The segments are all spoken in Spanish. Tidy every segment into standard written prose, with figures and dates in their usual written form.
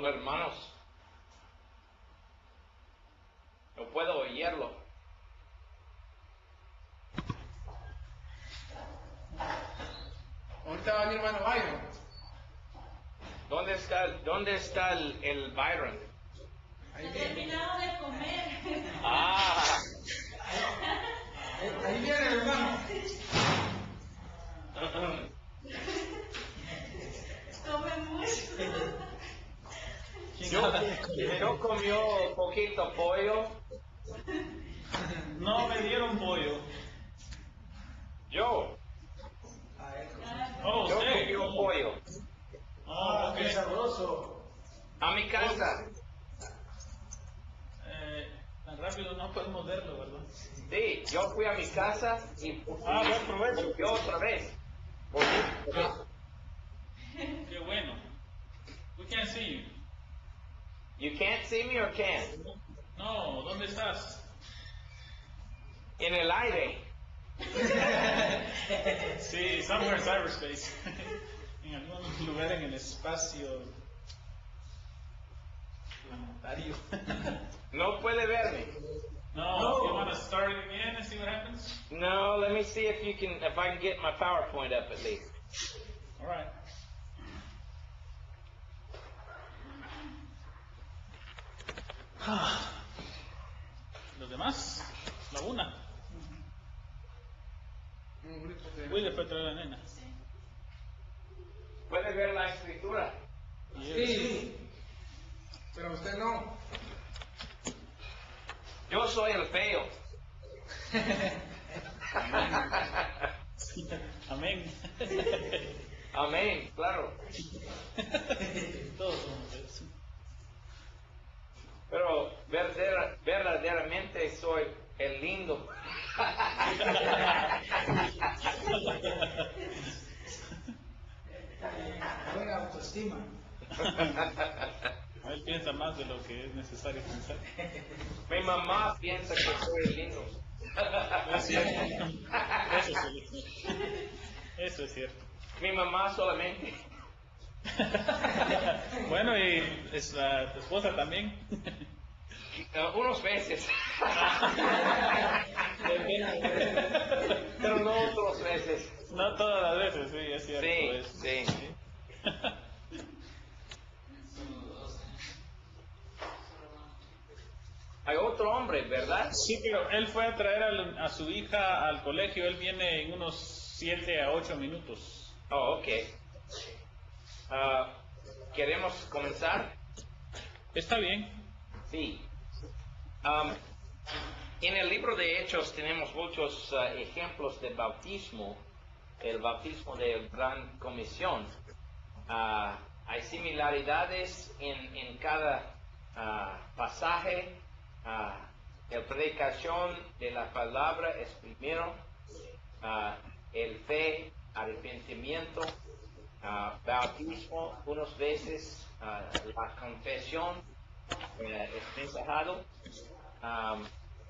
Hola hermanos. No puedo oírlo. Ahorita va mi hermano Byron. ¿Dónde está el Byron? Ahí He viene. terminado de comer. Ah, Ahí viene el hermano. Come mucho. yo comió poquito pollo. No me dieron pollo. Yo Oh, usted. comió pollo. Oh, Qué ok. sabroso. A mi casa. Tan rápido no podemos verlo, ¿verdad? Sí, yo fui a mi casa y Buen provecho. yo otra vez. Qué bueno. We can't see you. You can't see me or can? No, ¿dónde estás? En el aire. Sí, somewhere in cyberspace. En algún lugar en el espacio planetario. No puede verme. No, you want to start it again and see what happens? No, let me see if I can get my PowerPoint up at least. All right. Los demás, la una. Willy fue a traer a la nena. ¿Puede ver la escritura? Y él- Sí. Pero usted no. Yo soy el feo. Amén. Amén, claro. Todos somos eso. Pero verdaderamente soy el lindo. Buena autoestima. Él piensa más de lo que es necesario pensar. Mi mamá piensa que soy el lindo. Es cierto. Eso sí. Eso es cierto. Mi mamá solamente. Bueno, y es tu esposa también. Unos veces. Pero no otras veces. No todas las veces, sí, es cierto. Sí, es- sí. Hay otro hombre, ¿verdad? Sí, pero él fue a traer a su hija al colegio. Él viene en unos 7 a 8 minutos. Oh, ok. ¿Queremos comenzar? Está bien. Sí. En el libro de Hechos tenemos muchos ejemplos de bautismo, el bautismo de Gran Comisión. Hay similaridades en cada pasaje. La predicación de la palabra es primero, el fe, arrepentimiento, bautismo, unas veces la confesión es mensajado.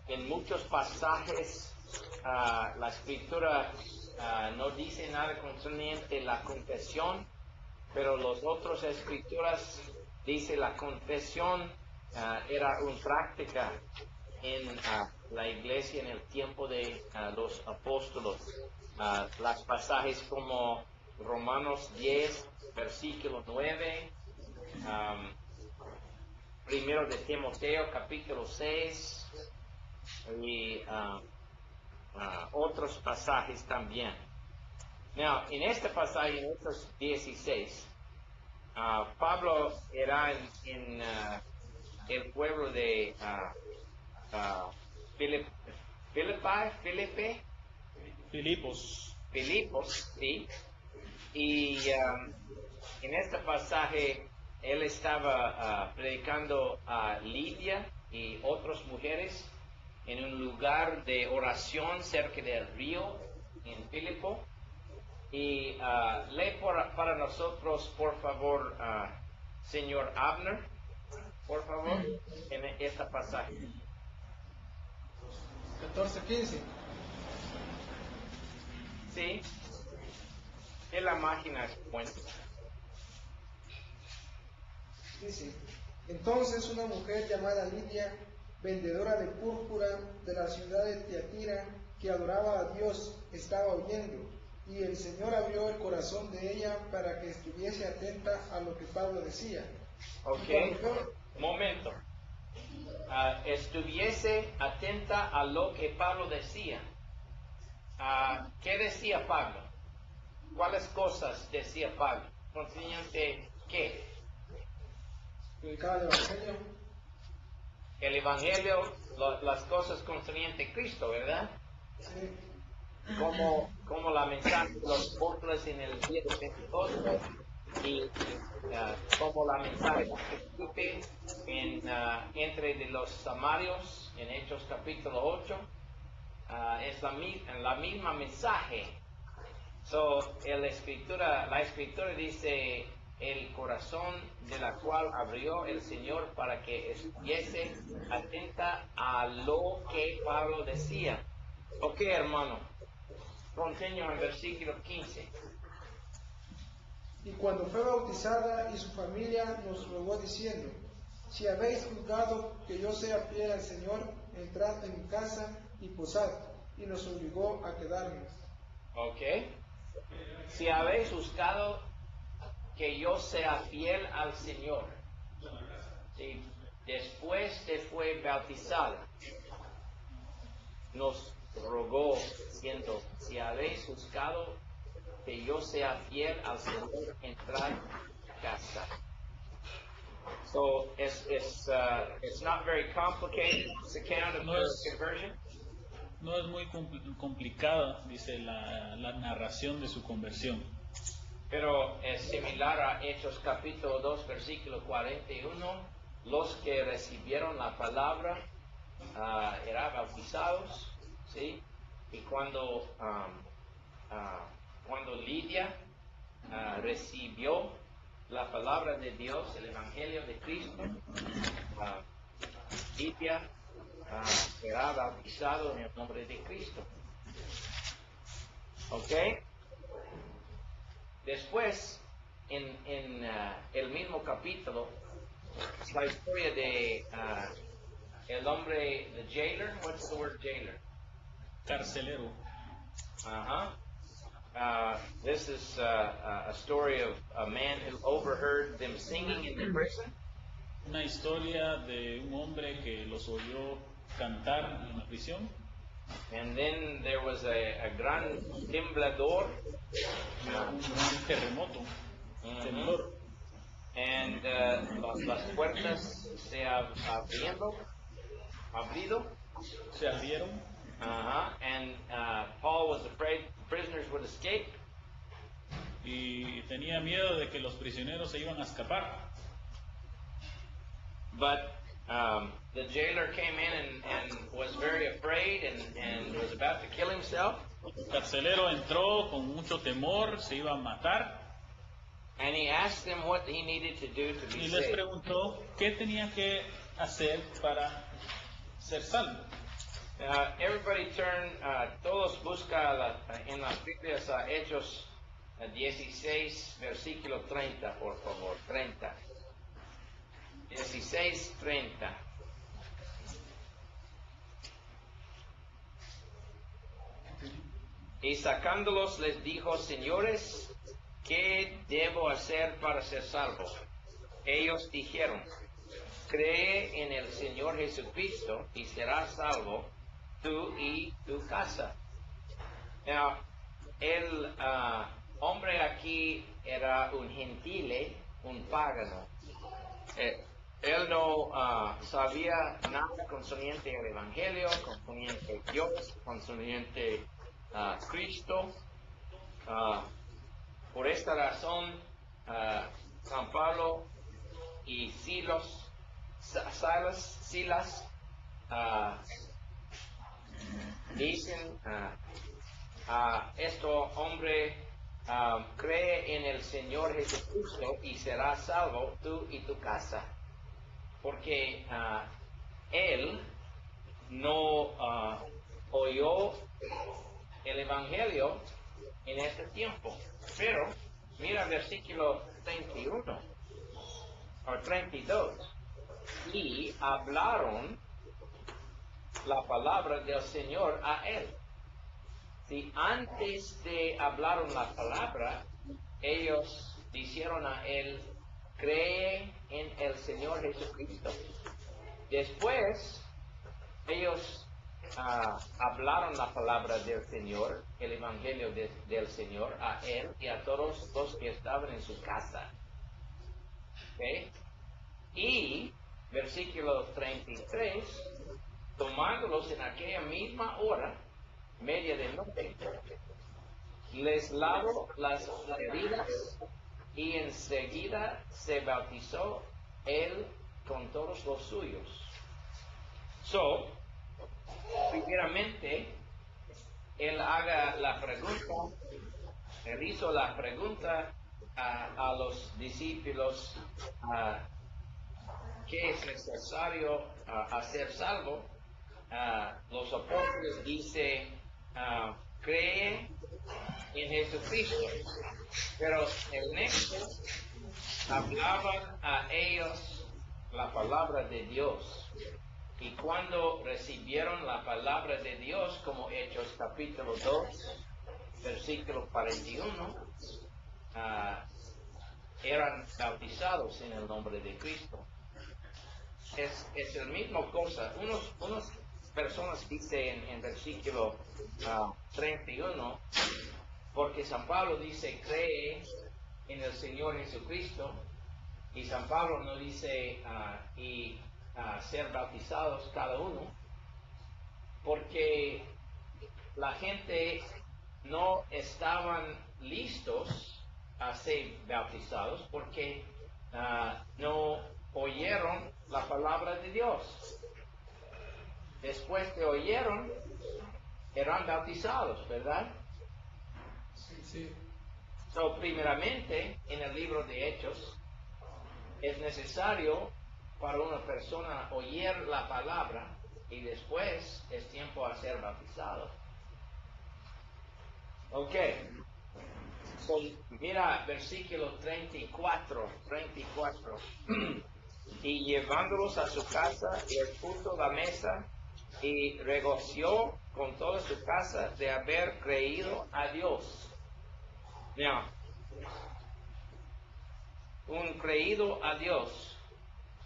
En muchos pasajes la escritura no dice nada concerniente la confesión, pero las otras escrituras dice la confesión era una práctica en la iglesia en el tiempo de los apóstolos. Los pasajes como Romanos 10, versículo 9, primero de Timoteo, capítulo 6, y otros pasajes también. Now, en este pasaje, en Hechos 16, Pablo era en el pueblo de Filipos, sí, y en este pasaje él estaba predicando a Lidia y otras mujeres en un lugar de oración cerca del río en Filipo. Y lee para nosotros, por favor, señor Abner, por favor, en esta pasaje. 14-15. Sí, en la máquina cuenta. Dice, entonces una mujer llamada Lidia, vendedora de púrpura de la ciudad de Tiatira, que adoraba a Dios, estaba oyendo, y el Señor abrió el corazón de ella para que estuviese atenta a lo que Pablo decía. Ok, Y cuando momento. Estuviese atenta a lo que Pablo decía. ¿Qué decía Pablo? ¿Cuáles cosas decía Pablo? Concerniente, ¿qué? predicaba el Evangelio, El Evangelio, las cosas concernientes a Cristo, ¿verdad? sí, Como la mensaje de los apóstoles en el día de Pentecostés y como la mensaje de Felipe entre de los samarios en Hechos capítulo 8 es la misma mensaje. La escritura dice el corazón de la cual abrió el Señor para que estuviese atenta a lo que Pablo decía. Ok, hermano, continúa en versículo 15. y cuando fue bautizada y su familia nos rogó diciendo, si habéis juzgado que yo sea fiel al Señor, entrad en mi casa y posad, y nos obligó a quedarnos. Ok. Si habéis buscado que yo sea fiel al Señor, ¿sí? Después de fue bautizada, nos rogó diciendo, si habéis buscado que yo sea fiel al Señor, entrad en casa. So it's not very complicated, this account of No her es- conversion. No es muy complicada, dice la narración de su conversión, Pero es similar a Hechos capítulo 2, versículo 41. Los que recibieron la palabra eran bautizados, ¿sí? Y cuando Lidia recibió la palabra de Dios, el Evangelio de Cristo, ah, Lidia será bautizado en el nombre de Cristo. ¿Ok? Después, en el mismo capítulo, la historia de el hombre, the jailer. What's the word jailer? carcelero. Uh-huh. This is a story of a man who overheard them singing in the prison. Una historia de un hombre que los oyó cantar en la prisión, And then there was a gran temblador. un gran terremoto, Mhm. temblor, And las puertas se abrido. se abrieron And Paul was afraid prisoners would escape. y tenía miedo de que los prisioneros se iban a escapar. But the jailer came in and was very afraid and was about to kill himself. El carcelero entró con mucho temor, se iba a matar And he asked them what he needed to do to be y les saved. preguntó qué tenía que hacer para ser salvo. Everybody turn, todos busca en las Biblias a Hechos 16, versículo 30, por favor, 30. 16, 30. Y sacándolos les dijo, señores, ¿qué debo hacer para ser salvo? Ellos dijeron, cree en el Señor Jesucristo y serás salvo tú y tu casa. Now, el hombre aquí era un gentile, un pagano. Él no sabía nada concerniente al Evangelio, concerniente a Dios, concerniente a Cristo. Por esta razón, San Pablo y Silas, dicen este hombre cree en el Señor Jesucristo y será salvo tú y tu casa, porque él no oyó el Evangelio en este tiempo. Pero mira versículo 31. o 32, y hablaron la palabra del Señor a él. Si antes de hablar la palabra, ellos dijeron a él, cree en el Señor Jesucristo. Después, ellos hablaron la palabra del Señor, el Evangelio del Señor, a él y a todos los que estaban en su casa. ¿Okay? Y, versículo 33, tomándolos en aquella misma hora, media de noche, les lavó las heridas y enseguida se bautizó él con todos los suyos. So, primeramente, él haga la pregunta, él hizo la pregunta a los discípulos, ¿qué es necesario hacer salvo? Los apóstoles dicen, cree en Jesucristo. Pero el nexo hablaban a ellos la palabra de Dios. Y cuando recibieron la palabra de Dios, como Hechos capítulo 2, versículo 41, eran bautizados en el nombre de Cristo. Es la misma cosa. Unas personas dicen en versículo 31, porque San Pablo dice, cree en el Señor Jesucristo, y San Pablo no dice ser bautizados cada uno, porque la gente no estaban listos a ser bautizados, porque no oyeron la palabra de Dios. Después de oyeron, eran bautizados, ¿verdad? Sí. So, primeramente, en el libro de Hechos, es necesario para una persona oír la palabra y después es tiempo a ser bautizado. Ok. So, mira, versículo 34. Y llevándolos a su casa, les puso la mesa y regoció con toda su casa de haber creído a Dios. Now, un creído a Dios,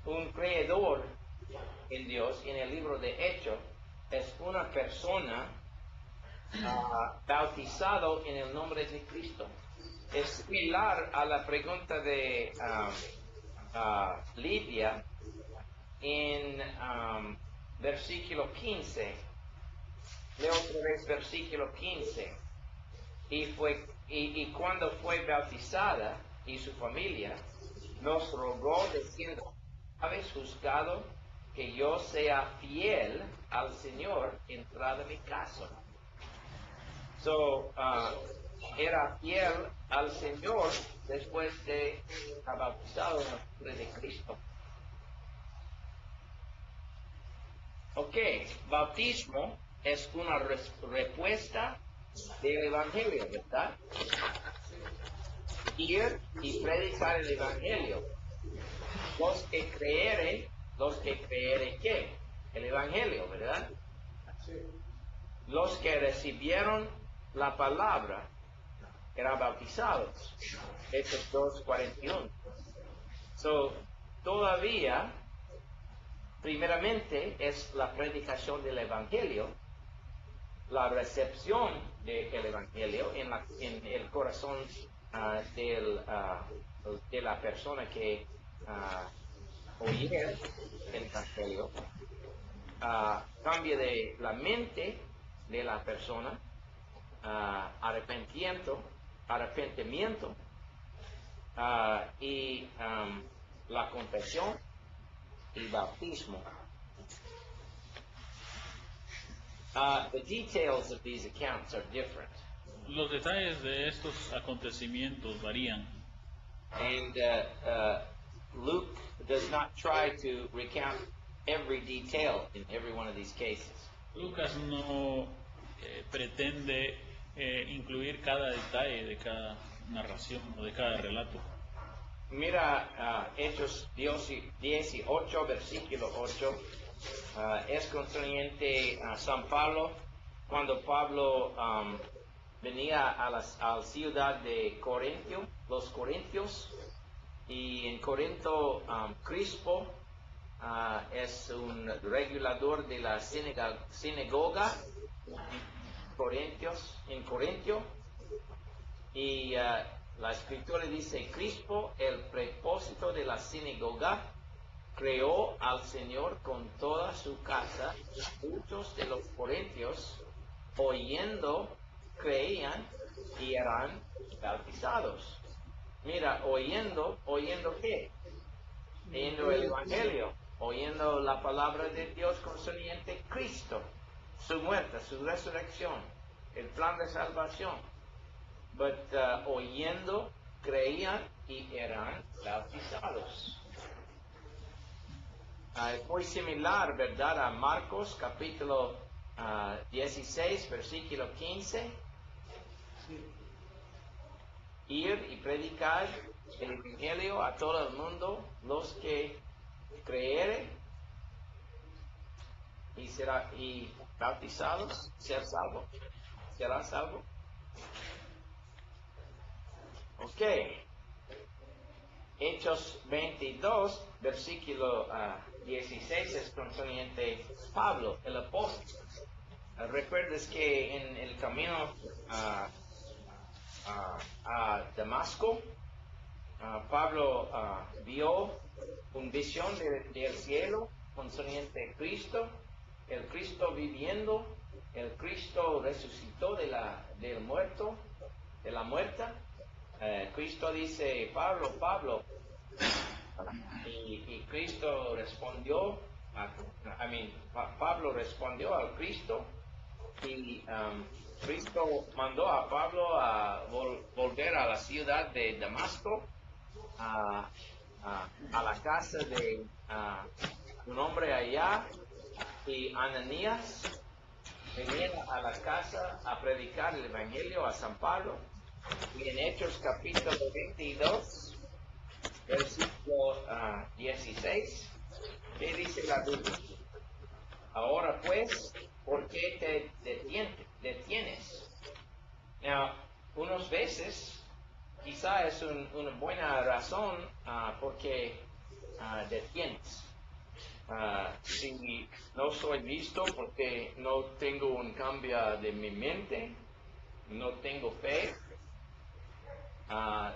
un creedor en Dios, en el libro de Hechos, es una persona bautizado en el nombre de Cristo. Es similar a la pregunta de Lidia en versículo 15. Leo otra vez versículo 15. Y cuando fue bautizada y su familia, nos rogó diciendo, ¿habéis juzgado que yo sea fiel al Señor, entrad en mi casa? So, era fiel al Señor después de estar bautizado en el nombre de Cristo. Ok, bautismo es una respuesta del Evangelio, ¿verdad? Ir y predicar el Evangelio. Los que creeren ¿qué? El Evangelio, ¿verdad? Sí. Los que recibieron la palabra eran bautizados. Hechos 2:41. So, todavía, primeramente, es la predicación del Evangelio, la recepción del Evangelio en el corazón de la persona que oye el Evangelio, cambia de la mente de la persona, arrepentimiento, y la confesión y bautismo. The details of these accounts are different. Los detalles de estos acontecimientos varían. And Luke does not try to recount every detail in every one of these cases. Lucas no incluir cada detalle de cada narración o de cada relato. Mira Hechos 18, versículo 8. Es concerniente a San Pablo, cuando Pablo venía a la ciudad de Corintio, los corintios, y en Corinto Crispo es un regulador de la sinagoga en Corintio, y la escritura dice: Crispo, el prepósito de la sinagoga, creó al Señor con toda su casa. Muchos de los corintios, oyendo, creían y eran bautizados. Mira, oyendo ¿qué? Oyendo el Evangelio, oyendo la palabra de Dios concerniente a Cristo, su muerte, su resurrección, el plan de salvación. Oyendo, creían y eran bautizados. Es muy similar, ¿verdad?, a Marcos capítulo 16, versículo 15. Ir y predicar el Evangelio a todo el mundo, los que creeren y bautizados, será salvo. Ok. Hechos 22, versículo 16 es concerniente Pablo, el apóstol. Recuerdas que en el camino a Damasco, Pablo vio una visión del cielo concerniente a Cristo, el Cristo viviendo, el Cristo resucitó de la muerta. Cristo dice: Pablo, y Cristo respondió, Pablo respondió al Cristo, y Cristo mandó a Pablo a volver a la ciudad de Damasco, a la casa de un hombre allá, y Ananías venía a la casa a predicar el Evangelio a San Pablo. Y en Hechos capítulo 22, versículo 16, ¿qué dice la Biblia? Ahora pues, ¿por qué te detienes? Unas veces, quizá es una buena razón porque detienes. Si no soy listo porque no tengo un cambio de mi mente, no tengo fe,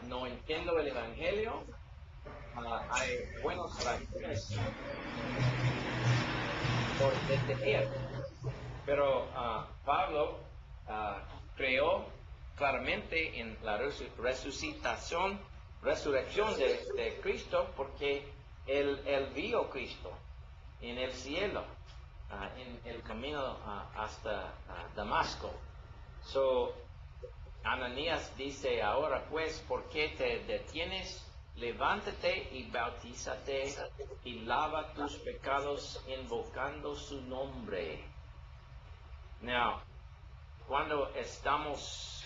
no entiendo el Evangelio, hay buenas razones por detener. Pero Pablo creó claramente en la resurrección de Cristo, porque él vio Cristo en el cielo, en el camino hasta Damasco. Ananías dice: ahora pues, ¿por qué te detienes? Levántate y bautízate y lava tus pecados invocando su nombre. Now, cuando estamos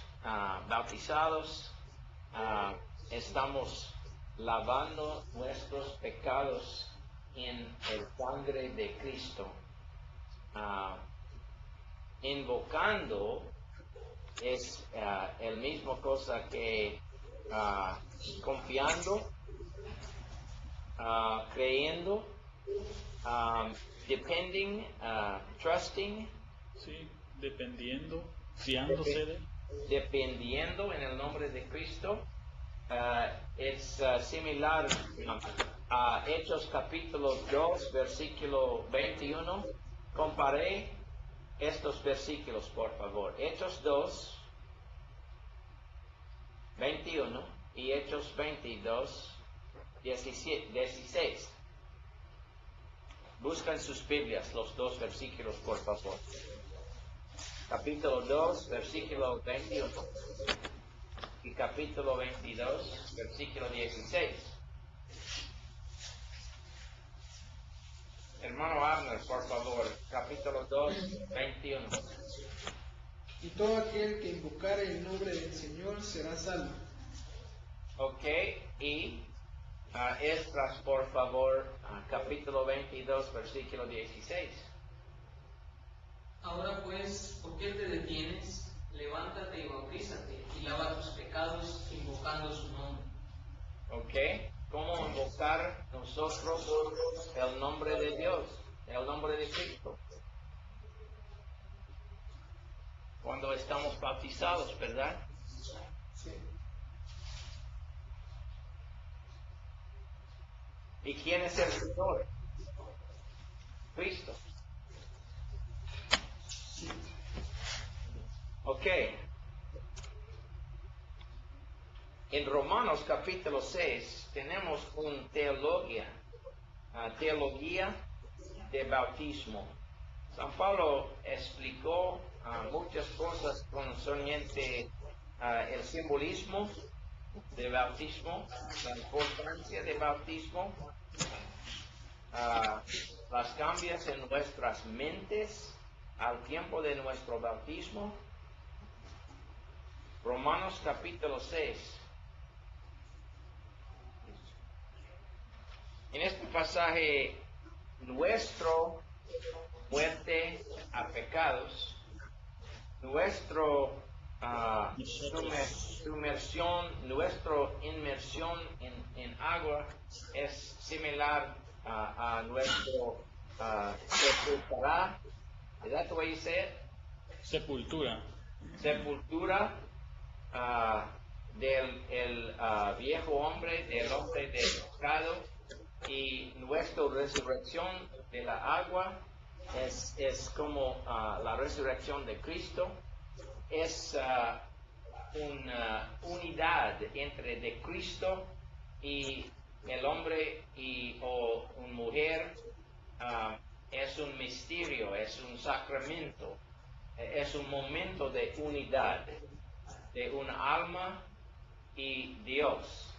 bautizados, estamos lavando nuestros pecados en el sangre de Cristo. Invocando es el mismo cosa que confiando, creyendo, depending, trusting. Sí, dependiendo, fiándose de. Dependiendo en el nombre de Cristo. Es similar a Hechos capítulo 2, versículo 21. Comparé estos versículos, por favor. Hechos 2, 21 y Hechos 22, 16. Buscan sus Biblias los dos versículos, por favor. Capítulo 2, versículo 21 y capítulo 22, versículo 16. Hermano Abner, por favor, capítulo 2, 21. Y todo aquel que invocare el nombre del Señor será salvo. Ok, y Esdras, por favor, capítulo 22, versículo 16. Ahora pues, ¿por qué te detienes? Levántate y bautízate y lava tus pecados invocando su nombre. ¿Ok? ¿Cómo invocar nosotros el nombre de Dios, el nombre de Cristo? Cuando estamos bautizados, ¿verdad? Sí. ¿Y quién es el Señor? Cristo. Ok. En Romanos capítulo 6 tenemos una teología de bautismo. San Pablo explicó muchas cosas concerniente el simbolismo de bautismo, la importancia de bautismo, las cambios en nuestras mentes al tiempo de nuestro bautismo. Romanos capítulo 6. En este pasaje, nuestro muerte a pecados, nuestro sumersión, nuestra inmersión en agua es similar a nuestro sepultura. Is that the way you say it? Sepultura. Sepultura del viejo hombre, del hombre de pecado, y nuestra resurrección de la agua es como la resurrección de Cristo. Es una unidad entre de Cristo y el hombre o una mujer. Es un misterio, es un sacramento, es un momento de unidad de un alma y Dios,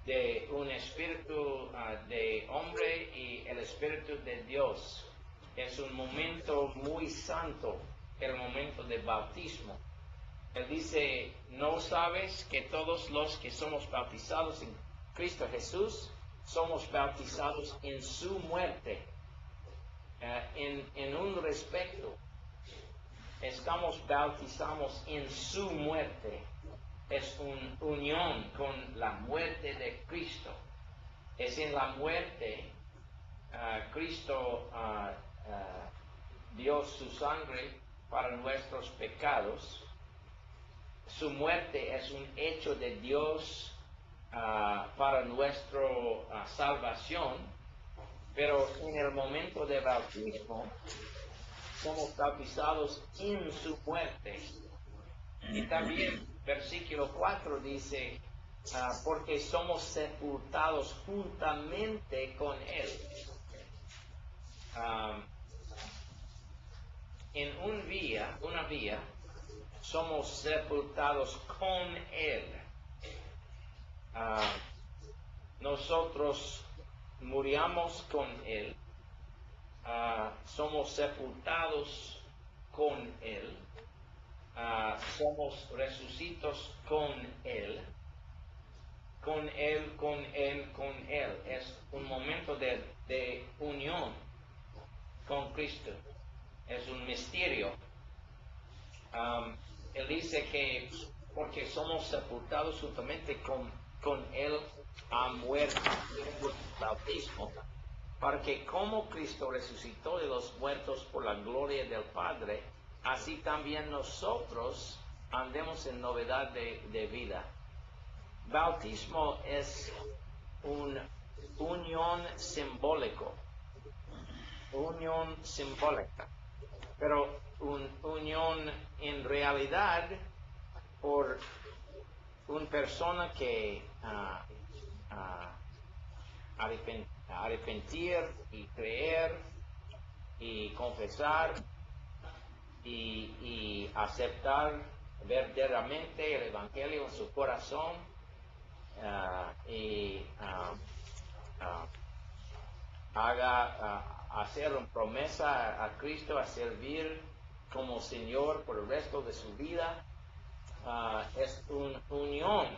de un espíritu de hombre y el espíritu de Dios. Es un momento muy santo, el momento de bautismo. Él dice, ¿no sabes que todos los que somos bautizados en Cristo Jesús, somos bautizados en su muerte? En un respecto, estamos bautizados en su muerte. Es una unión con la muerte de Cristo. Es en la muerte, Cristo dio su sangre para nuestros pecados. Su muerte es un hecho de Dios para nuestra salvación, pero en el momento de bautismo somos bautizados en su muerte. Y también versículo 4 dice, porque somos sepultados juntamente con Él. En una vía, somos sepultados con Él. Nosotros muriamos con Él. Somos sepultados con Él. Somos resucitos con Él. Con Él, con Él, con Él. Es un momento de unión con Cristo. Es un misterio. Él dice que porque somos sepultados juntamente con Él a muerte por el bautismo, para que como Cristo resucitó de los muertos por la gloria del Padre, así también nosotros andemos en novedad de vida. Bautismo es una unión simbólica, pero una unión en realidad por una persona que arrepentir y creer y confesar y aceptar verdaderamente el Evangelio en su corazón y hacer una promesa a Cristo, a servir como Señor por el resto de su vida. Es una unión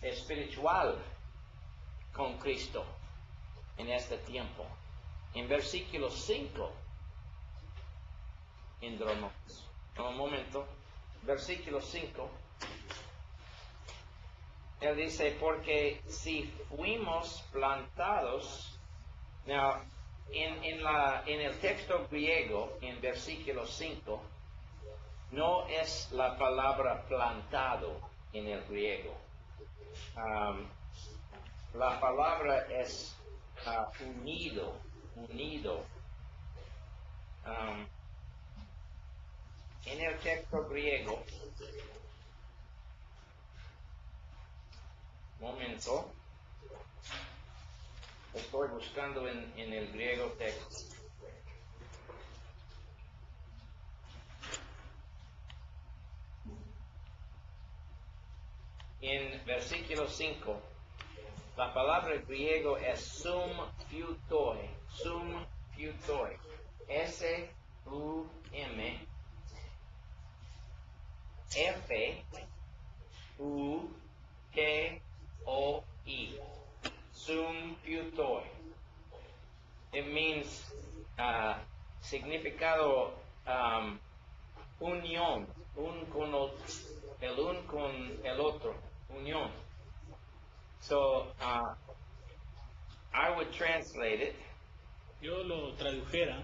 espiritual con Cristo en este tiempo. En versículo 5, un momento, versículo 5, él dice, porque si fuimos plantados, now, en el texto griego, en versículo 5, no es la palabra plantado en el griego. La palabra es unido. En el texto griego, momento, estoy buscando en el griego texto. En versículo 5, la palabra griego es sum futoi, S-U-M F-U-T-O-I, sum futoi. It means significado unión, un con el otro, unión. So, I would translate it. Yo lo tradujera,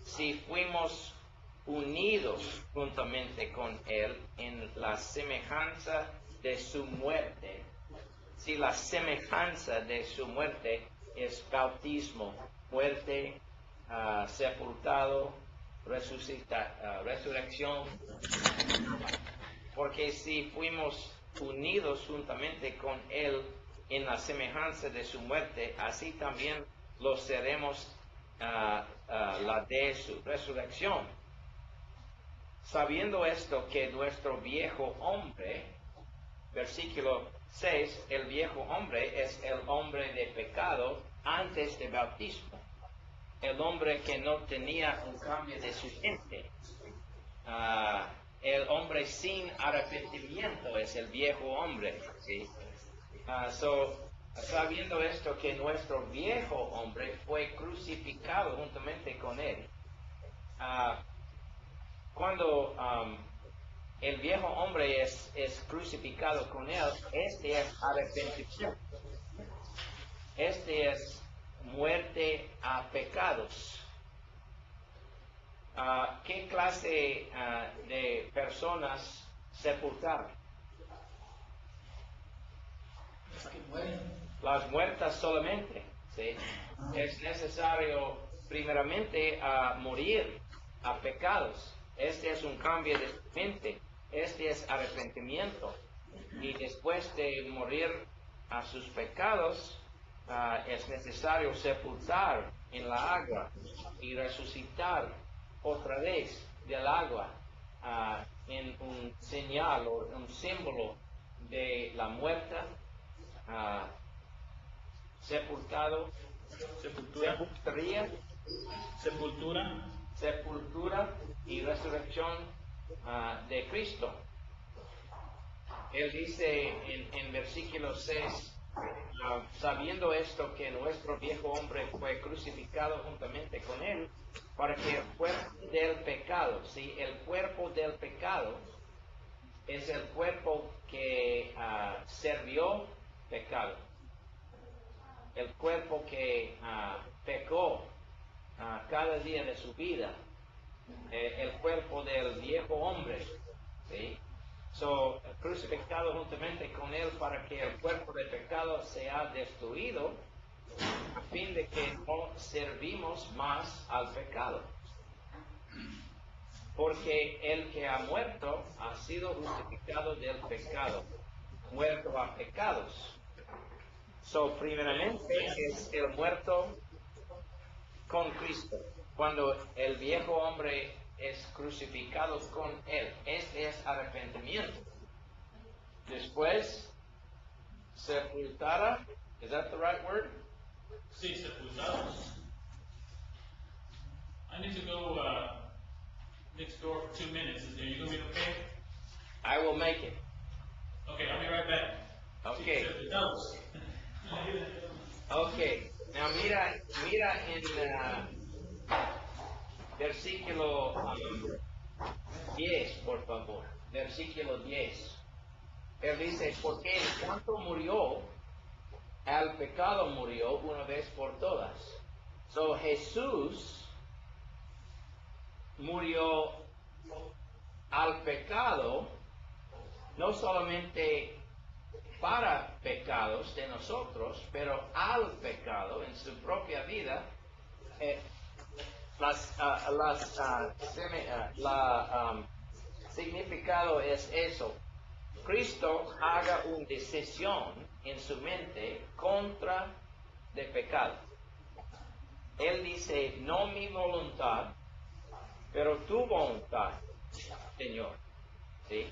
Si fuimos unidos juntamente con Él en la semejanza de su muerte, si la semejanza de su muerte es bautismo, muerte, sepultado, resurrección, porque si fuimos unidos juntamente con Él en la semejanza de su muerte, así también lo seremos la de su resurrección. Sabiendo esto, que nuestro viejo hombre, versículo 6, el viejo hombre es el hombre de pecado antes del bautismo, el hombre que no tenía un cambio de su mente. El hombre sin arrepentimiento es el viejo hombre, ¿sí? Sabiendo esto, que nuestro viejo hombre fue crucificado juntamente con él. Cuando el viejo hombre es crucificado con él, este es arrepentimiento. Este es muerte a pecados. ¿Qué clase de personas sepultar? Las muertas solamente, ¿sí? Es necesario primeramente morir a pecados. Este es un cambio de mente, este es arrepentimiento. Y después de morir a sus pecados, es necesario sepultar en la agua y resucitar otra vez del agua en un señal o un símbolo de la muerte, sepultura y resurrección de Cristo. Él dice en versículo 6, sabiendo esto, que nuestro viejo hombre fue crucificado juntamente con él, para que el cuerpo del pecado, ¿sí? El cuerpo del pecado es el cuerpo que sirvió pecado, el cuerpo que pecó cada día de su vida, el cuerpo del viejo hombre, ¿sí? Crucificado juntamente con él para que el cuerpo de pecado sea destruido, a fin de que no servimos más al pecado. Porque el que ha muerto ha sido justificado del pecado, muerto a pecados. Primeramente es el muerto con Cristo, cuando el viejo hombre es crucificado con él. Este es arrepentimiento. Después, sepultara. Is that the right word? sí, sepultados. I need to go next door for 2 minutes. Are you going to be okay? I will make it. Okay, I'll be right back. Okay. Okay. Now mira en versículo 10, por favor. Versículo 10. Él dice, porque en cuanto murió, el pecado murió una vez por todas. So Jesús murió al pecado, no solamente para pecados de nosotros, pero al pecado en su propia vida. Significado es eso. Cristo haga una decisión en su mente contra el pecado. Él dice, no mi voluntad, pero tu voluntad, Señor. ¿Sí?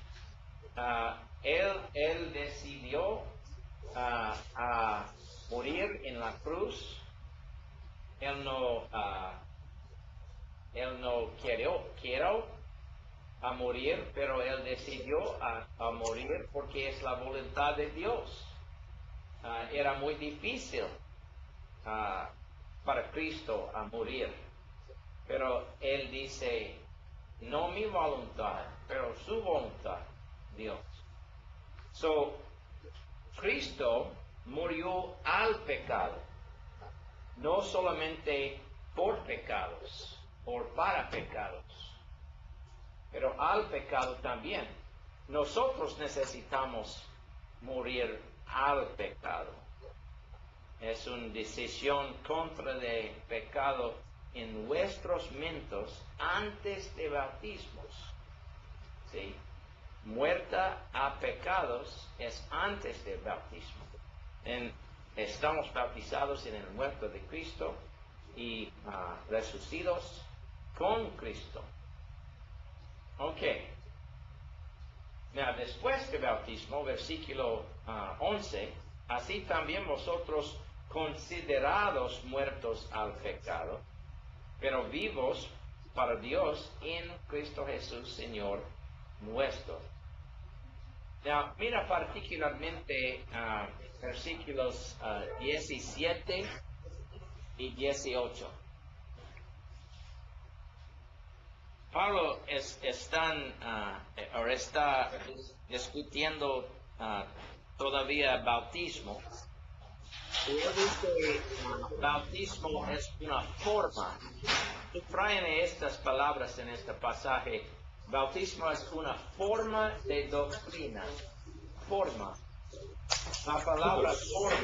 Él decidió a morir en la cruz. Él no quiero a morir, pero él decidió a morir porque es la voluntad de Dios. Era muy difícil para Cristo a morir, pero él dice, no mi voluntad, pero su voluntad, Dios. So, Cristo murió al pecado, no solamente por pecados o para pecados, pero al pecado también. Nosotros necesitamos morir al pecado. Es una decisión contra el pecado en nuestros mentes antes de bautismos. ¿Sí? Muerta a pecados es antes del bautismo. Estamos bautizados en el muerto de Cristo y resucitados con Cristo. Ok. Now, después del bautismo, versículo 11, así también vosotros considerados muertos al pecado, pero vivos para Dios en Cristo Jesús, Señor nuestro. Now, mira particularmente versículos 17 y 18. Pablo está discutiendo todavía bautismo. Y él dice, bautismo es una forma. Tráeme estas palabras en este pasaje. Bautismo es una forma de doctrina. Forma. La palabra forma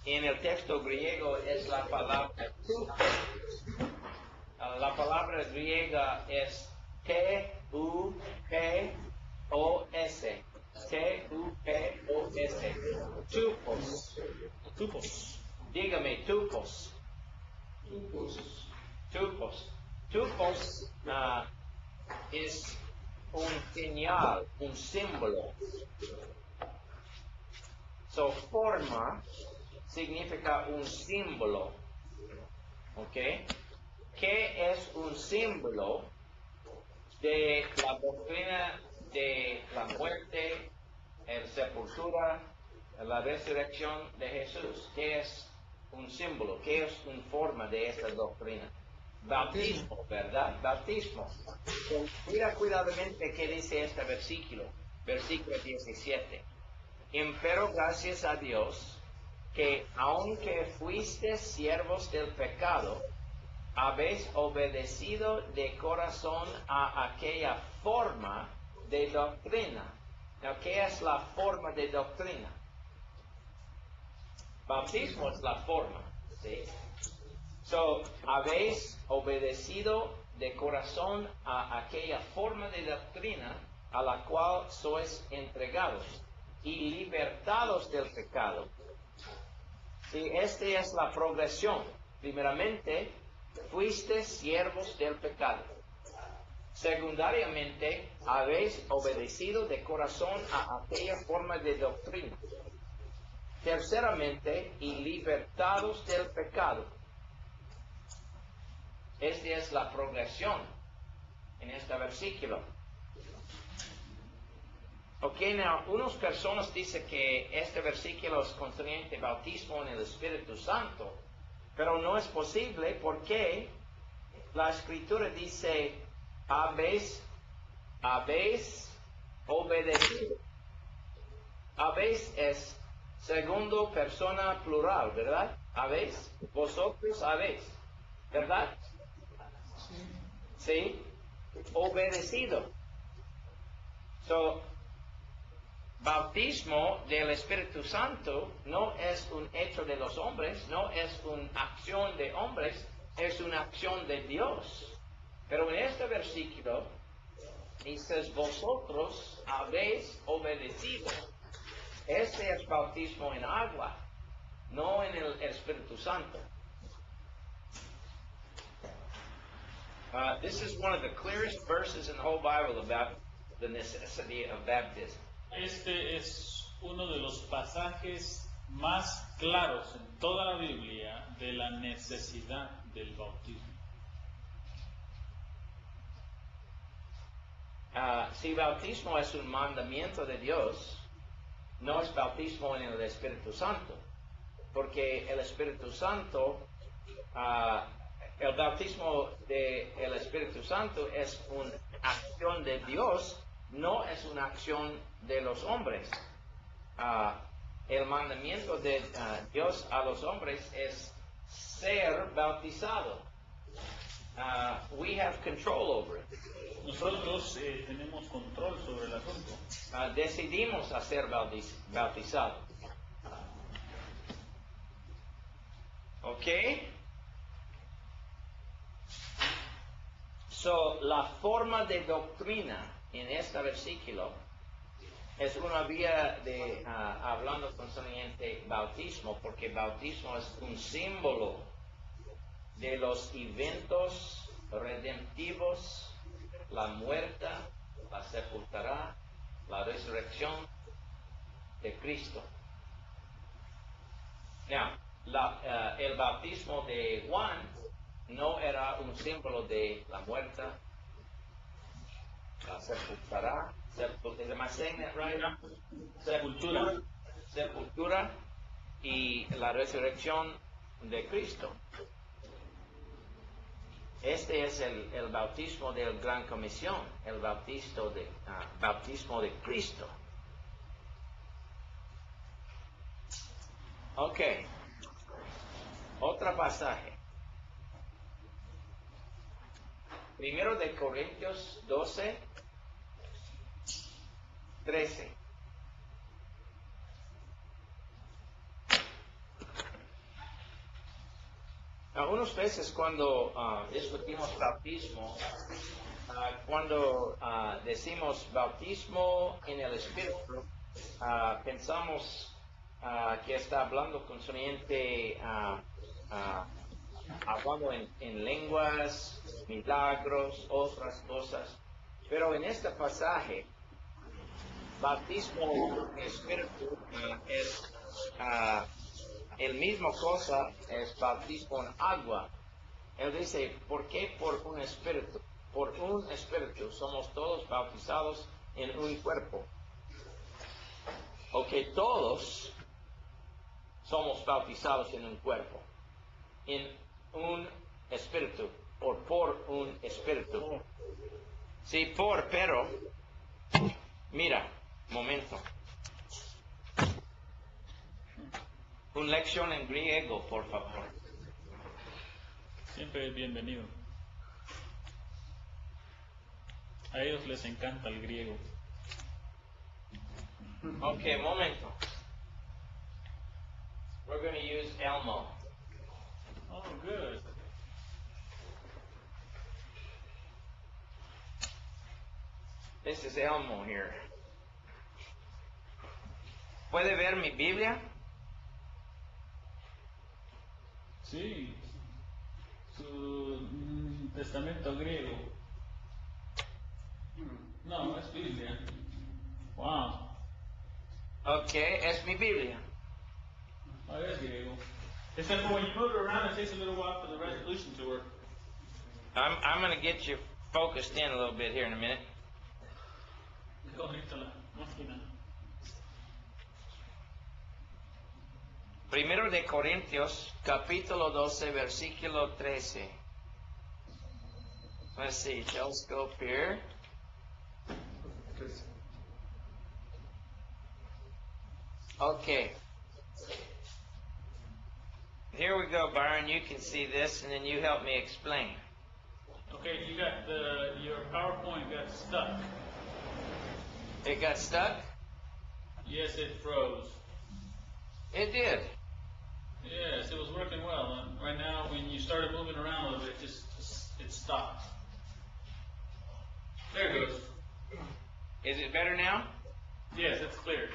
en el texto griego es la palabra tupos. La palabra griega es T-U-P-O-S. T-U-P-O-S. Tupos. Tupos. Dígame, tupos. Tupos. Tupos es un señal, un símbolo. So, forma significa un símbolo. ¿Ok? ¿Qué es un símbolo de la doctrina de la muerte, la sepultura, la resurrección de Jesús? ¿Qué es un símbolo? ¿Qué es una forma de esta doctrina? Bautismo, ¿verdad? Bautismo. Mira cuidadosamente qué dice este versículo 17. Empero gracias a Dios que aunque fuiste siervos del pecado, habéis obedecido de corazón a aquella forma de doctrina. ¿Qué es la forma de doctrina? Bautismo es la forma. ¿Sí? So, habéis obedecido de corazón a aquella forma de doctrina a la cual sois entregados y libertados del pecado. Sí, esta es la progresión. Primeramente, fuiste siervos del pecado. Secundariamente, habéis obedecido de corazón a aquella forma de doctrina. Terceramente, y libertados del pecado. Esta es la progresión en este versículo. Ok, now, unas personas dicen que este versículo es concerniente bautismo en el Espíritu Santo, pero no es posible porque la Escritura dice, habéis obedecido. Habéis es segundo persona plural, ¿verdad? Habéis, vosotros habéis, ¿verdad? Sí, obedecido. So, bautismo del Espíritu Santo no es un hecho de los hombres, no es una acción de hombres, es una acción de Dios. Pero en este versículo dices, vosotros habéis obedecido. Este es bautismo en agua, no en el Espíritu Santo. This is one of the clearest verses in the whole Bible about the necessity of baptism. Este es uno de los pasajes más claros en toda la Biblia de la necesidad del bautismo. Si bautismo es un mandamiento de Dios, no es bautismo en el Espíritu Santo, porque el Espíritu Santo, el bautismo del Espíritu Santo es una acción de Dios, no es una acción de los hombres. El mandamiento de Dios a los hombres es ser bautizado. We have control over it. Nosotros tenemos control sobre el asunto. Decidimos a ser bautizados. ¿Ok? So, la forma de doctrina en este versículo es una vía de hablando concerniente bautismo, porque bautismo es un símbolo de los eventos redentivos, la muerte, la sepultura, la resurrección de Cristo. Now, el bautismo de Juan no era un símbolo de la muerte, la sepultura, am I saying that right? Sepultura y la resurrección de Cristo. Este es el bautismo del Gran Comisión, el bautismo de Cristo. Ok. Otro pasaje. 1 de Corintios 12, 13. Algunas veces cuando discutimos bautismo, cuando decimos bautismo en el Espíritu, pensamos que está hablando concerniente hablando en lenguas, milagros, otras cosas. Pero en este pasaje, bautismo en el Espíritu es el mismo cosa, es bautismo en agua. Él dice, ¿por qué por un espíritu? Por un espíritu somos todos bautizados en un cuerpo. Ok, todos somos bautizados en un cuerpo, en un espíritu, o por un espíritu. Sí, pero, mira, momento. Una lección en griego, por favor. Siempre es bienvenido. A ellos les encanta el griego. Ok, momento. We're going to use Elmo. Oh, good. This is Elmo here. ¿Puede ver mi Biblia? Sí. Su testamento griego. No, es Biblia. Wow. Ok, es mi Biblia. Oh, es griego. It's like when you move it around, it takes a little while for the resolution to work. I'm going to get you focused in a little bit here in a minute. Conecta la máquina. Primero de Corintios, capítulo 12, versículo 13. Let's see, telescope here. Okay. Here we go, Byron. You can see this, and then you help me explain. Okay, you got your PowerPoint got stuck. It got stuck? Yes, it froze. It did. Yes, it was working well. And right now, when you started moving around a little bit, it stopped. There it goes. Is it better now? Yes, it's clear.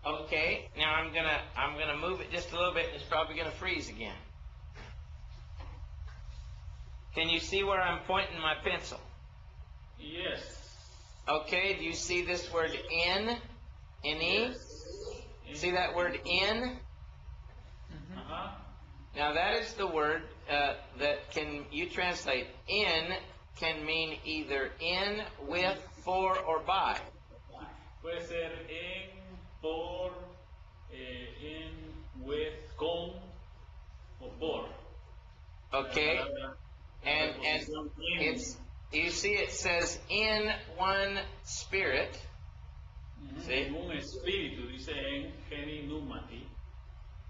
Okay. Now I'm gonna move it just a little bit, and it's probably gonna freeze again. Can you see where I'm pointing my pencil? Yes. Okay. Do you see this word in? N-E? See that word in? Uh-huh. Now that is the word that you translate. In can mean either in, with, for, or by. Puede ser en, por, en, with, con, o por. Okay? And it's, you see it says in one spirit. See? En un espíritu, dice en geni numati.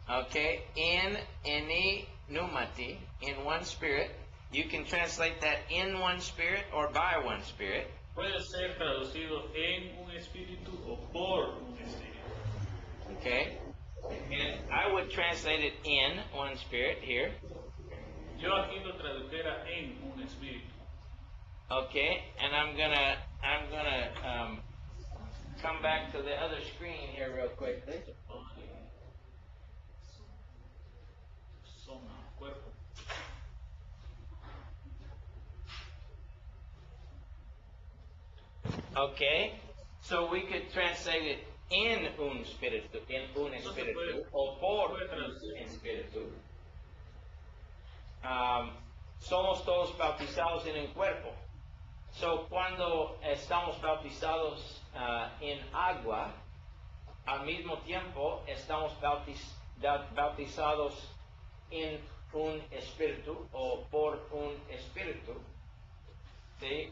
Okay? In, eni, pneumati, in one spirit. You can translate that in one spirit or by one spirit. Puede ser traducido en un espíritu o por un espíritu. Okay? And I would translate it in one spirit here. Yo aquí lo tradujera en un espíritu. Okay? And I'm gonna come back to the other screen here real quickly. Soma, cuerpo. Okay? So we could translate it in un espíritu, o por un espíritu. Somos todos bautizados en un cuerpo. So cuando estamos bautizados en agua, al mismo tiempo estamos bautizados en un espíritu o por un espíritu. ¿Sí?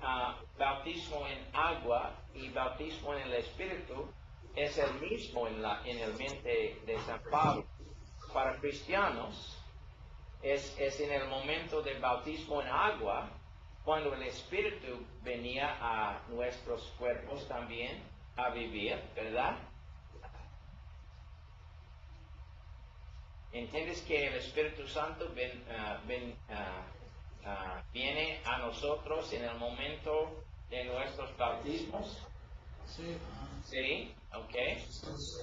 Bautismo en agua y bautismo en el espíritu es el mismo en el mente de San Pablo. Para cristianos es en el momento del bautismo en agua cuando el espíritu venía a nuestros cuerpos también a vivir, ¿verdad? ¿Entiendes que el Espíritu Santo viene a nosotros en el momento de nuestros bautismos? Sí. Sí, ok.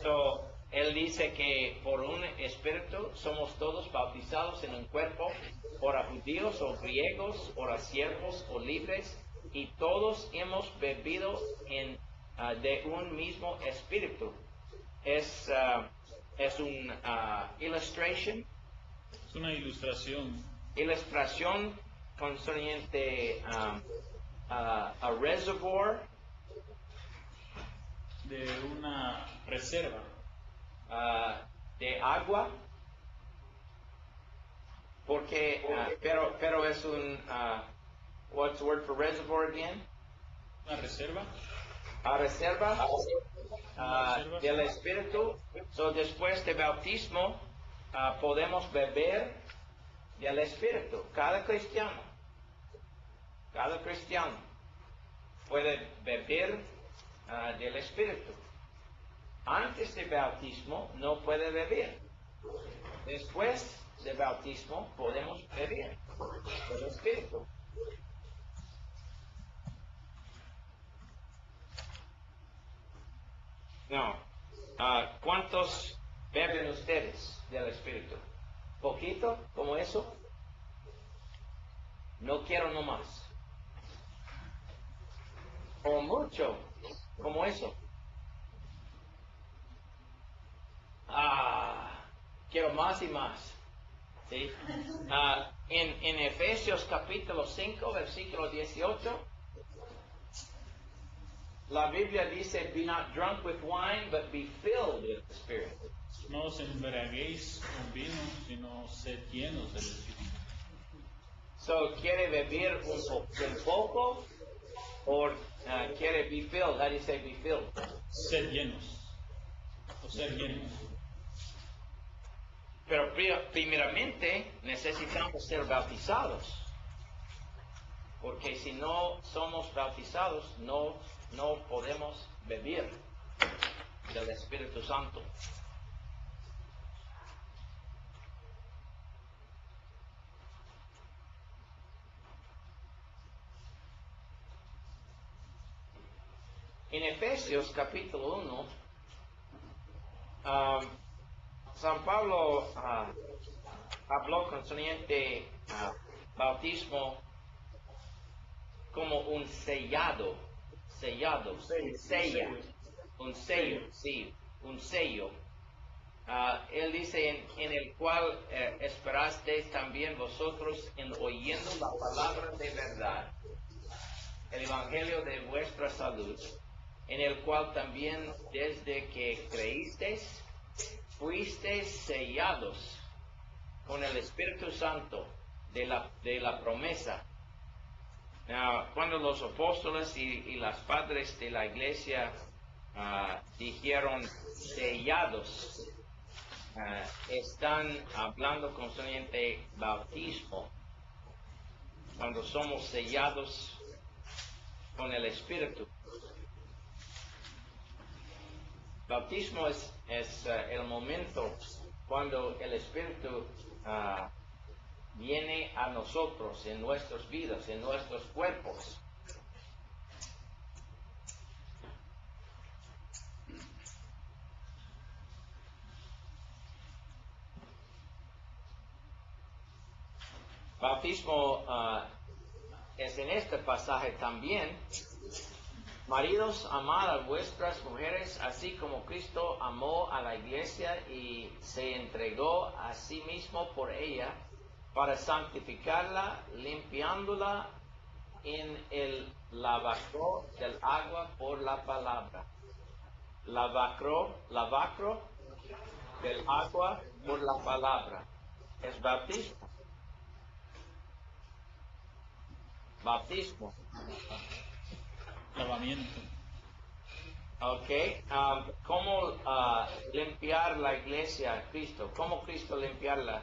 So, él dice que por un espíritu somos todos bautizados en un cuerpo, ora judíos o griegos, ora siervos o libres, y todos hemos bebido de un mismo espíritu. Es una illustration. Es una ilustración. Ilustración concerniente a reservoir. De una reserva. De agua. Porque, pero es un, what's the word for reservoir again? Una reserva. Reserva del Espíritu. So, después del bautismo, podemos beber del Espíritu. Cada cristiano puede beber del Espíritu. Antes del bautismo no puede beber. Después del bautismo podemos beber del Espíritu. No. ¿Cuántos beben ustedes del Espíritu? ¿Poquito? ¿Como eso? No quiero no más. ¿O mucho? ¿Como eso? Quiero más y más. ¿Sí? En Efesios capítulo 5, versículo 18, la Biblia dice, be not drunk with wine, but be filled with the Spirit. No os embriaguéis con vino, sino sed llenos del Espíritu. So, ¿quiere beber un poco? Or quiere be filled? How do you say be filled? Sed llenos. O ser llenos. Pero primeramente necesitamos ser bautizados. Porque si no somos bautizados, no podemos beber del Espíritu Santo. En Efesios capítulo 1, San Pablo habló concerniente bautismo como un sellado, un sello. Él dice en el cual esperasteis también vosotros en oyendo la palabra de verdad, el evangelio de vuestra salud, en el cual también desde que creísteis, fuisteis sellados con el Espíritu Santo de la promesa. Cuando los apóstoles y los padres de la iglesia dijeron sellados, están hablando concerniente bautismo, cuando somos sellados con el Espíritu. Bautismo es el momento cuando el Espíritu viene a nosotros en nuestras vidas, en nuestros cuerpos. Bautismo es en este pasaje también. Maridos, amad a vuestras mujeres, así como Cristo amó a la iglesia y se entregó a sí mismo por ella, para santificarla, limpiándola en el lavacro del agua por la palabra. Lavacro del agua por la palabra. Es bautismo. Bautismo. Lavamiento. Ok, ¿cómo limpiar la iglesia a Cristo? ¿Cómo Cristo limpiarla?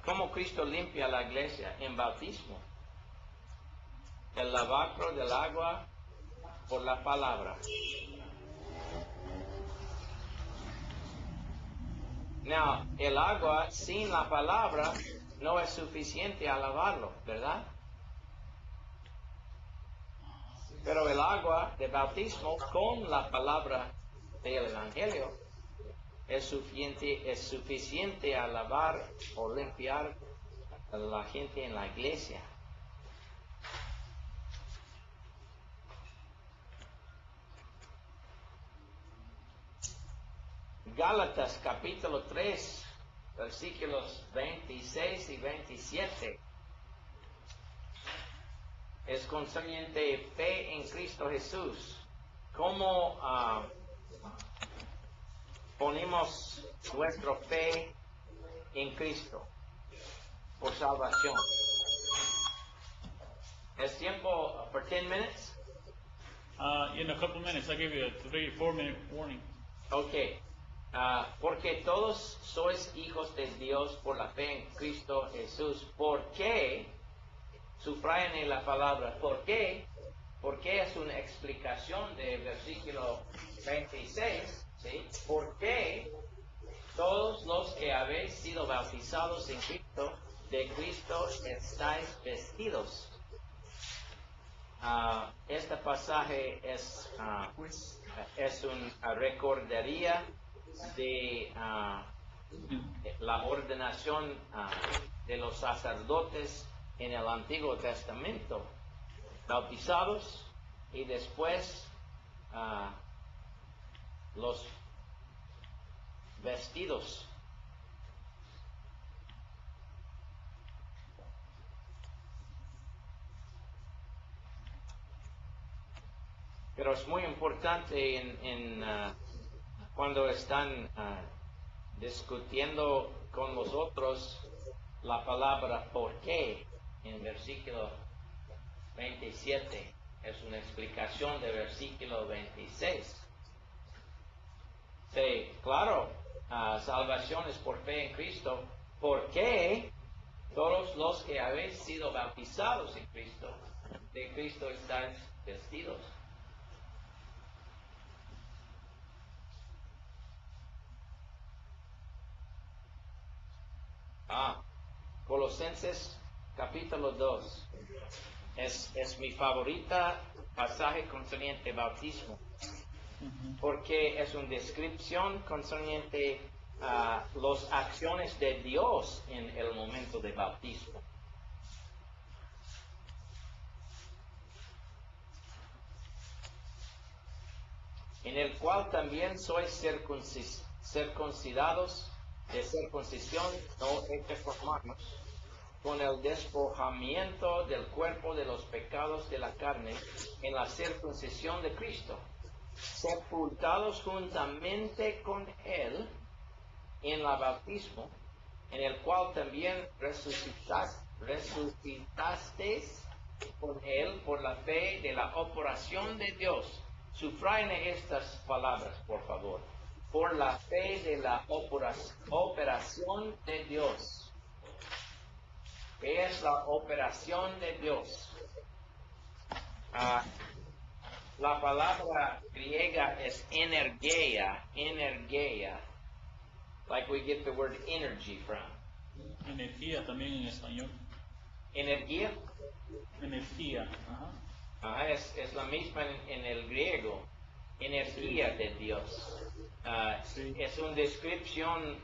¿Cómo Cristo limpia la iglesia? En bautismo. El lavacro del agua por la palabra. Now, el agua sin la palabra no es suficiente a lavarlo, ¿verdad? Pero el agua de bautismo con la palabra del Evangelio es suficiente a lavar o limpiar a la gente en la iglesia. Gálatas capítulo 3, versículos 26 y 27. Es concerniente fe en Cristo Jesús. ¿Cómo ponemos nuestra fe en Cristo por salvación? ¿Es tiempo for 10 minutes? In a couple minutes, I'll give you a 3-4 minute warning. Ok. Porque todos sois hijos de Dios por la fe en Cristo Jesús. ¿Por qué? Subrayen en la palabra ¿por qué? Porque es una explicación del versículo 26, ¿sí? ¿Por qué todos los que habéis sido bautizados en Cristo, de Cristo estáis vestidos? Este pasaje es una recordaría de la ordenación de los sacerdotes en el Antiguo Testamento, bautizados y después los vestidos. Pero es muy importante cuando están discutiendo con nosotros la palabra por qué en versículo 27. Es una explicación de versículo 26. Sí, claro, salvación es por fe en Cristo. ¿Por qué todos los que habéis sido bautizados en Cristo, de Cristo estáis vestidos? Colosenses capítulo 2 es mi favorita pasaje concerniente bautismo, porque es una descripción concerniente a las acciones de Dios en el momento de bautismo. En el cual también sois circuncidados de circuncisión no hecha por manos, con el despojamiento del cuerpo de los pecados de la carne en la circuncisión de Cristo, sepultados juntamente con Él en el bautismo, en el cual también resucitasteis con Él por la fe de la operación de Dios. Subrayen estas palabras, por favor. Por la fe de la operación de Dios. ¿Qué es la operación de Dios? La palabra griega es energeia, like we get the word energy from. Energía también en español. Energía, Energía. Ajá. es la misma en el griego, energía de Dios. Sí. Es una descripción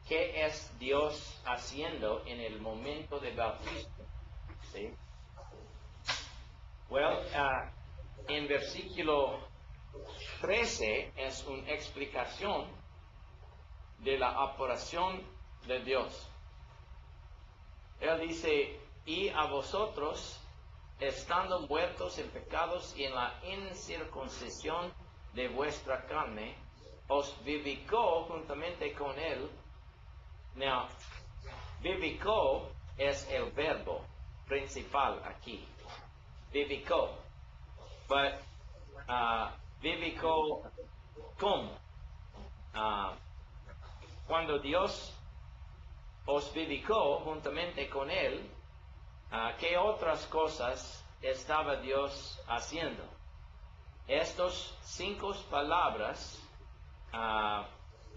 qué es Dios haciendo en el momento de bautismo. ¿Sí? Well, en versículo 13 es una explicación de la operación de Dios. Él dice, y a vosotros, estando muertos en pecados y en la incircuncisión de vuestra carne, os vivificó juntamente con Él. Now, vivificó es el verbo principal aquí. Vivificó. But, vivificó ¿cómo? Cuando Dios os vivificó juntamente con Él, ¿qué otras cosas estaba Dios haciendo? Estas 5 palabras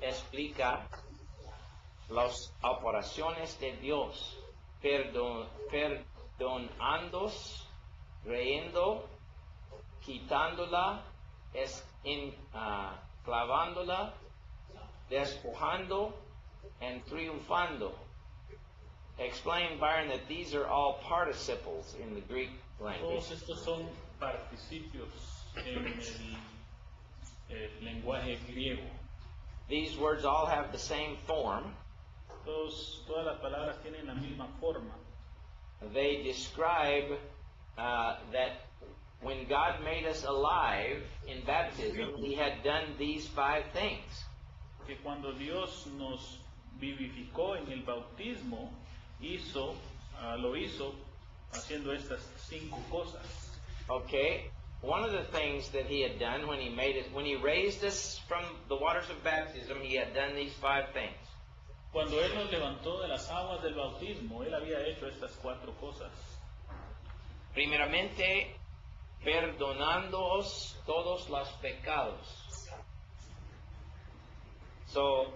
explican las operaciones de Dios, perdonándoos, reyendo, quitándola, clavándola, despojando, and triunfando. Explain, Byron, that these are all participles in the Greek language. Todos estos son participios en el lenguaje griego. These words all have the same form. Todas las palabras tienen la misma forma. They describe that when God made us alive in baptism, He had done these 5 things. Que cuando Dios nos vivificó en el bautismo, lo hizo haciendo estas 5 cosas. Okay, one of the things that He had done when He raised us from the waters of baptism, He had done these 5 things. Cuando Él nos levantó de las aguas del bautismo, Él había hecho estas 4 cosas. Primeramente, perdonándoos todos los pecados. So,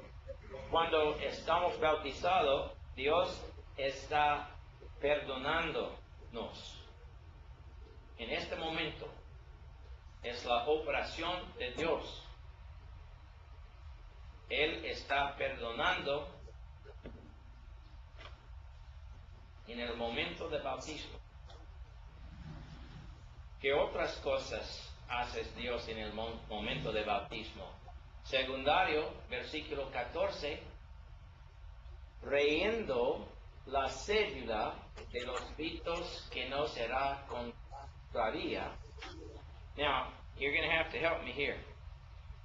cuando estamos bautizados, Dios está perdonándonos. En este momento, es la operación de Dios. Él está perdonando en el momento de bautismo. ¿Qué otras cosas hace Dios en el momento de bautismo? Secundario, versículo 14, reyendo la cédula de los ritos que no será contraria. Now, you're going to have to help me here.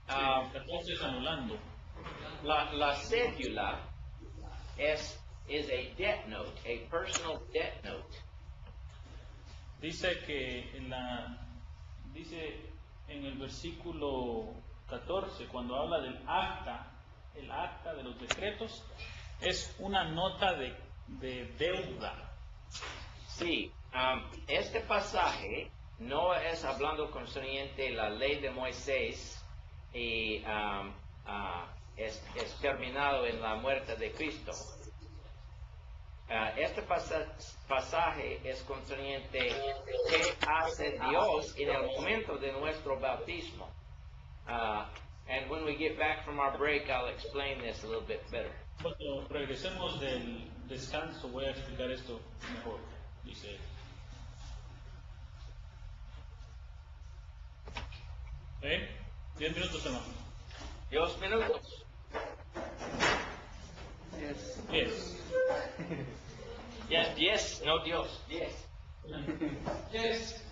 14 es anulando. La cédula is a debt note, a personal debt note. Dice que dice en el versículo 14, cuando habla del acta, el acta de los decretos, es una nota de deuda. Sí, este pasaje no es hablando concerniente la ley de Moisés y es terminado en la muerte de Cristo. Este pasaje es concerniente qué hace Dios en el momento de nuestro bautismo. And when we get back from our break, I'll explain this a little bit better. Cuando regresemos del descanso voy a explicar esto mejor, dice él. 10 minutos, hermano. 10 minutos. Yes. Yes, no Dios, 10. Yes.